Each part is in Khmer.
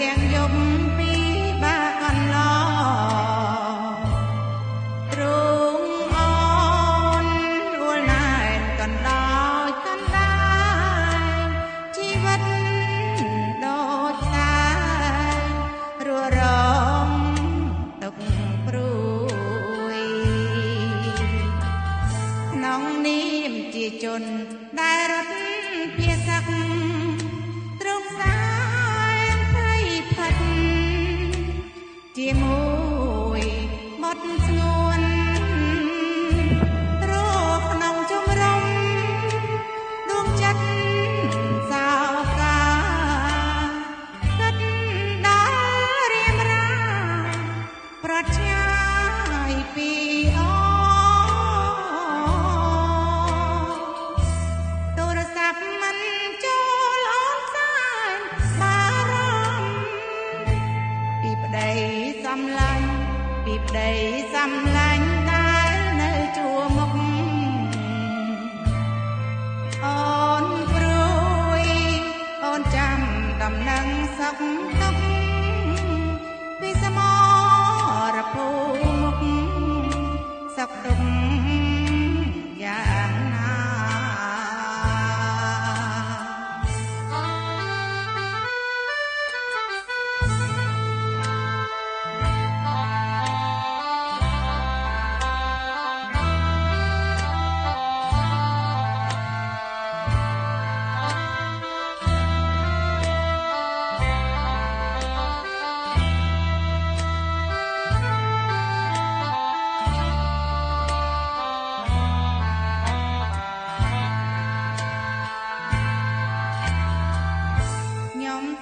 ទាំងយប់ពីបាកន្លងទ្រង់អូនអួលណែនកណ្ដោយកណ្ដាយជីវិតដូចខ្សែរੂរំទុកព្រួយក្នុងនាមជាជនដែលរត់ភាស័កទ្រង់សាជាមួយបត់ស្ងួនរក្នុងជំរំដួងចិត្តសោកាគិតដល់រៀមរាប្រត់ឆ្ងាយពីទូរស័ព្ទមិនចូលអូនសាយបារម្ភពីប្តីសំឡាញ់ពីប្តីសំឡាញ់ដែលនៅជួរមុខអូនព្រួយអូនចាំដំណឹងសុខទុក្ខពីសមរភូមិសុខទុក្ខយ៉ាងណា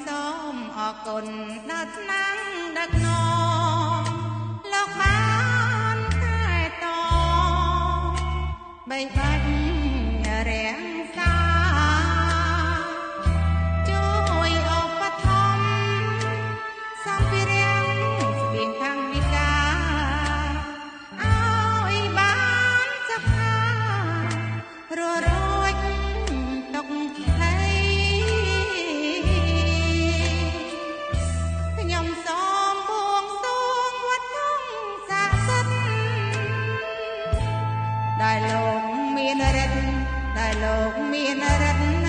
សូមអរគុណដល់ថ្នាំដឹកនាំលោកបានថែទាំបីបាច់រាំងសាជួយឧបត្ថម្ភសម្ភារៈស្បៀងខាងវិការឲ្យបានសុខារួចទុកខ្ញុំសូមបួងសួងវត្តធំស័ក្តិសិទ្ធិដែលលោកមានរិទ្ធ